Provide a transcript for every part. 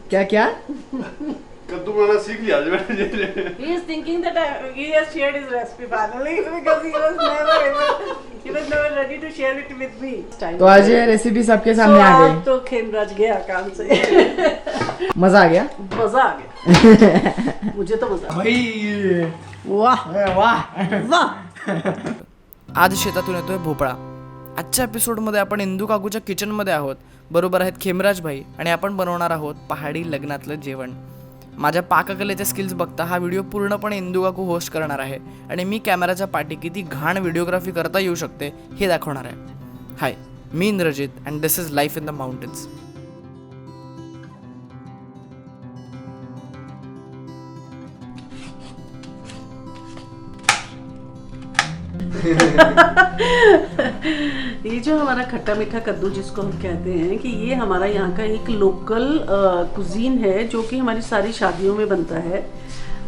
क्या क्या कद्दू बनाना सीख लिया आज मैंने। He is thinking that he has shared his recipe finally because he was never ready to share it with me. तो आज ये रेसिपी सबके सामने आ आज गई। तो खेमराज गया काम से। मजा आ गया। मजा आ गया। मुझे तो मजा। भाई वाह वाह वाह। आज शेतातून येतोय भोपळा. आजच्या एपिसोडमध्ये आपण इंदू काकूच्या किचनमध्ये आहोत. बरोबर आहेत खेमराज भाई आणि आपण बनवणार आहोत पहाडी लग्नातलं जेवण. माझ्या पाककलेचे स्किल्स बघता हा व्हिडिओ पूर्णपणे इंदू काकू होस्ट करणार आहे आणि मी कॅमेराच्या पाठी किती घाण व्हिडिओग्राफी करता येऊ शकते हे दाखवणार आहे. हाय, मी Indrajit and this is life in the mountains. ये जो हमारा खट्टा मीठा कद्दू जिसको हम कहते हैं कि ये हमारा यहाँ का एक लोकल कुजीन है जो कि हमारी सारी शादियों में बनता है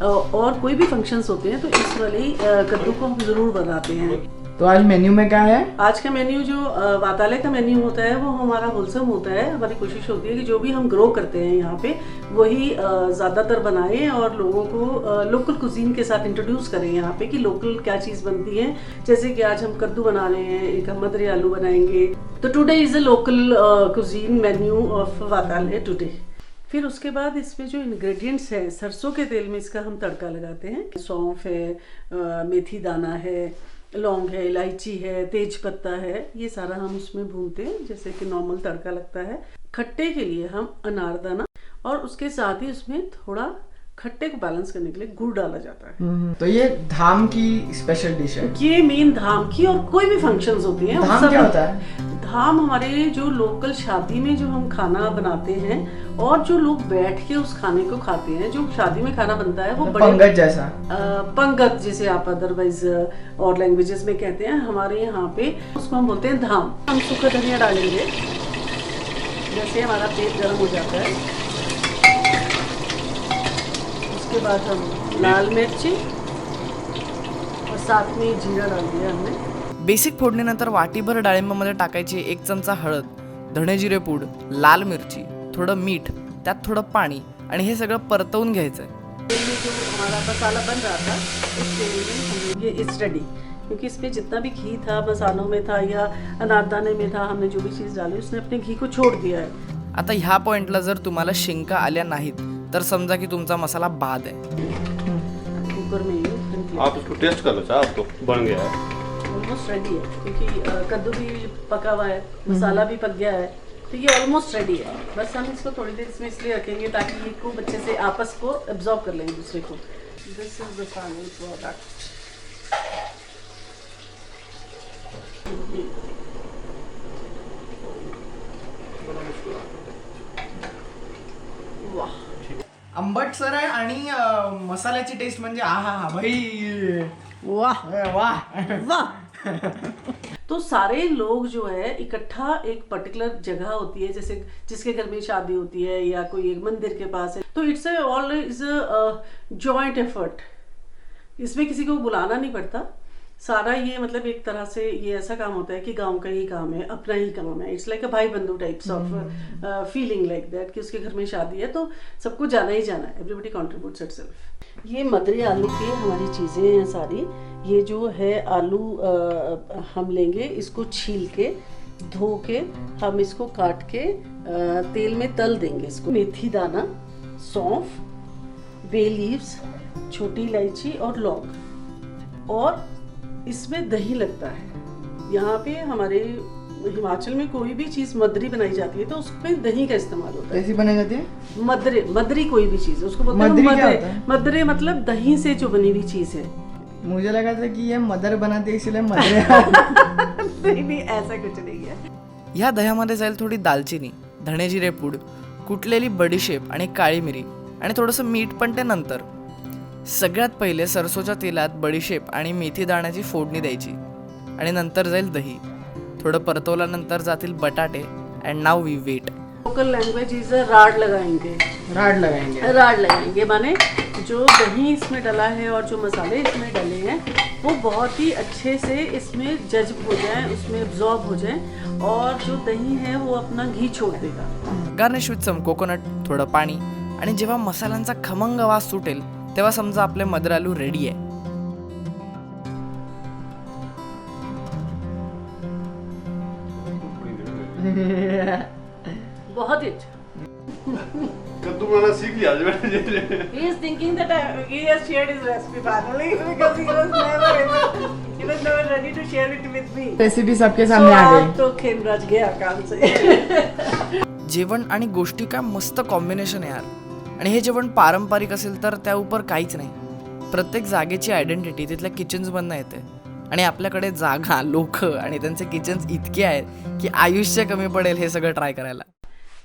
और कोई भी फंक्शंस होते हैं तो इस वाले कद्दू को हम ज़रूर बनाते हैं. तो आज मेन्यू में क्या है? आज का मेन्यू जो वाताले का मेन्यू होता है वो हमारा होलसेम होता है. हमारी कोशिश होती है कि जो भी हम ग्रो करते हैं यहाँ पे वही ज़्यादातर बनाएं और लोगों को लोकल कुजीन के साथ इंट्रोड्यूस करें यहाँ पे कि लोकल क्या चीज़ बनती है. जैसे कि आज हम कद्दू बना रहे हैं, एक हम मदरी आलू बनाएंगे. तो today is a local cuisine menu of वाताले टुडे. फिर उसके बाद इसमें जो इंग्रेडिएंट्स हैं, सरसों के तेल में इसका हम तड़का लगाते हैं. सौंफ है, मेथी दाना है, लौंग है, इलायची है, तेज पत्ता है, ये सारा हम उसमें भूनते हैं जैसे कि नॉर्मल तड़का लगता है. खट्टे के लिए हम अनारदाना और उसके साथ ही उसमें थोड़ा खट्टे को बैलेंस करने के लिए गुड़ डाला जाता है. तो ये धाम की स्पेशल डिश है. ये मेन धाम की और कोई भी फंक्शंस होते हैं. धाम क्या होता है? धाम हमारे जो लोकल शादी में जो हम खाना बनाते हैं और जो लोग बैठ के उस खाने को खाते हैं, जो शादी में खाना बनता है वो बड़े पंगत जैसा. पंगत जिसे आप अदरवाइज और लैंग्वेजेस में कहते हैं, हमारे यहाँ पे उसको हम बोलते हैं धाम. हम सूखा धनिया डालेंगे जैसे हमारा पेट गर्म हो जाता है. उसके बाद हम लाल मिर्ची और साथ में जीरा डाल दिया हमने. बेसिक फोडणीनंतर वाटीभर डाळिंबामध्ये टाकायची 1 चमचा हळद, धणे जिरे पूड, लाल मिरची, थोडं मीठ, त्यात थोडं पाणी आणि हे सगळं परतवून घ्यायचं आहे. जो हमारा मसाला बन रहा था उस तेल में हम ये इट्स रेडी, क्योंकि इसमें जितना भी घी था मसालों में था या अनारदाने में था, हमने जो भी चीज़ डाली उसने अपने घी को छोड़ दिया है. आता ह्या पॉइंटला जर तुम्हाला शिंका आल्या नाहीत तर समजा की तुमचा मसाला बाद आहे. कुकर में आप उसको टेस्ट कर लो चाहे, अब तो बन गया है, ऑलमोस्ट रेडी है क्योंकि कद्दू भी पका हुआ है, मसाला भी पक गया है, तो ये ऑलमोस्ट रेडी है. बस हम इसको थोड़ी देर इसमें इसलिए रखेंगे ताकि ये खूब अच्छे से आपस को एब्जॉर्ब कर लेंगे दूसरे को. This is the final product. वाह, आंबट सर आहे आणि मसाल्याची टेस्ट म्हणजे आहा भाई वाह वाह वाह. तो सारे लोग जो है इकट्ठा एक पर्टिकुलर जगह होती है, जैसे जिसके घर में शादी होती है या कोई एक मंदिर के पास है, तो इट्स ऑलवेज जॉइंट एफर्ट. इसमें किसी को बुलाना नहीं पड़ता. सारा ये मतलब एक तरह से ये ऐसा काम होता है कि गांव का ही काम है, अपना ही काम है. इट्स लाइक अ भाई बंधु types of feeling like that कि उसके घर में शादी है तो सबको जाना ही जाना है. Everybody contributes itself. ये मदरी आलू की हमारी चीज़ें हैं सारी. ये जो है आलू हम लेंगे, इसको छील के धो के हम इसको काट के तेल में तल देंगे. इसको मेथी दाना, सौंफ, बे लीव्स, छोटी इलायची और लौंग, और इसमें दही लगता है. यहाँ पे हमारे हिमाचल में कोई भी चीज़ मदरी बनाई जाती है तो उसमें दही का इस्तेमाल होता है. कैसी बनाई जाती है? मदरे, मदरी कोई भी चीज़ उसको बोलते हैं मदरी. क्या मदरे. होता है? मदरे मतलब दही से जो बनी हुई चीज़ है. मुझे लगा था कि ये मदर बनाते इसलिए मदर. नहीं, ऐसा कुछ नहीं है. ह्या दह्यामध्ये जाईल थोडी दालचिनी, धणे जिरे पूड, कुटलेली बडीशेप आणि काळी मिरी आणि थोडंसं मीठ, पण ते नंतर. सगळ्यात पहिले सरसोच्या तेलात बडीशेप आणि मेथी दाण्याची फोडणी द्यायची आणि नंतर जाईल दही. थोडं परतवल्यानंतर जातील बटाटे and now we wait. Local language is राड लगाएंगे. राड लगाएंगे. राड लगाएंगे माने जो दही इसमें डला है और जो मसाले इसमें डले हैं वो बहुत ही अच्छे से इसमें जज्ब हो जाए, उसमें एब्जॉर्ब हो जाए और जो दही है वो अपना घी छोड़ देगा. गार्निश विथ सम कोकोनट, थोडं पाणी आणि जेव्हा मसाल्यांचा खमंग वास सुटेल तेव्हा समजा आपले मदर आलू रेडी आहे. बहुत ही अच्छा. कद्दू बनाना सीख लिया आज मैंने. He is thinking that he has shared his recipe finally because he was never ready to share it with me. Recipe सबके सामने आ So, गई. आज तो खेमराज गया काम से. जेवण आणि गोष्टी काय मस्त कॉम्बिनेशन आहे यार. आणि हे जेवण पारंपरिक असेल तर त्या उपर काहीच नाही. प्रत्येक जागेची आयडेंटिटी तिथल्या किचन्स मधनं येते आणि आपल्याकडे जागा, लोक आणि त्यांचे किचन्स इतके आहेत की आयुष्य कमी पडेल हे सगळं ट्राय करायला.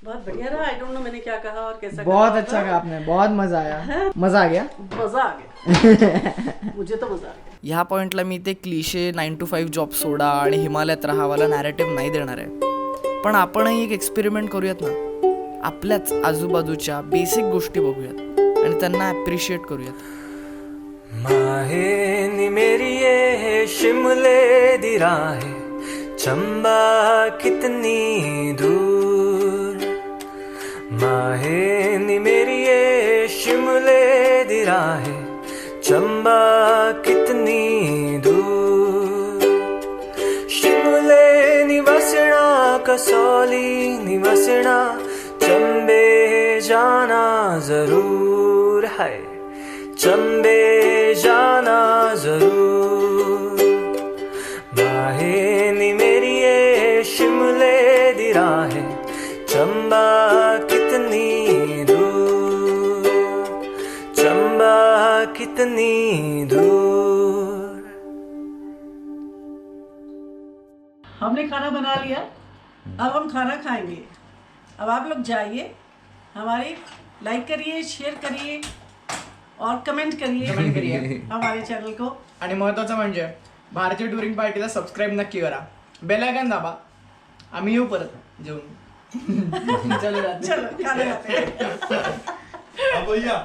बहुत बढ़िया रहा. आई डोंट नो मैंने क्या कहा और कैसा बहुत कहा. अच्छा कहा आपने, बहुत मजा आया. मजा आ गया. मजा आ गया. मुझे तो मजा आ गया. ह्या पॉइंटला मी ते क्लिशे 9 to 5 जॉब सोडा आणि हिमालयात राहावाला नॅरेटिव्ह नाही देणार आहे. पण आपणही एक एक्सपेरिमेंट करूयात ना. आपल्याच आजूबाजूच्या बेसिक गोष्टी बघूयात आणि त्यांना ॲप्रिशिएट करूयात. माहे नी मेरी ये शिमले दी राहें, चंबा कितनी दूर. माहे नी मेरी ये शिमले दी राहें, चंबा कितनी दूर. शिमले निवसना कसौली निवसना, चंबे जाना जरूर है, चंबे जाना जरूर. माहे नी मेरी ये शिमले दी राहें, चंबा कितनी दूर, चंबा कितनी दूर. हमने खाना बना लिया. अब हम खाना खाएंगे. अब आप लोग जाइए, हमारी लाइक करिए, शेयर करिए और कमेंट करिए हमारे चॅनल को. आणि महत्वाचं म्हणजे भारतीय टुरिंग पार्टीला सबस्क्राईब नक्की करा. बेल आयकॉन दाबा. आम्ही येऊ परत जेवून. चलो चलो खाना खाते हैं. अब भैया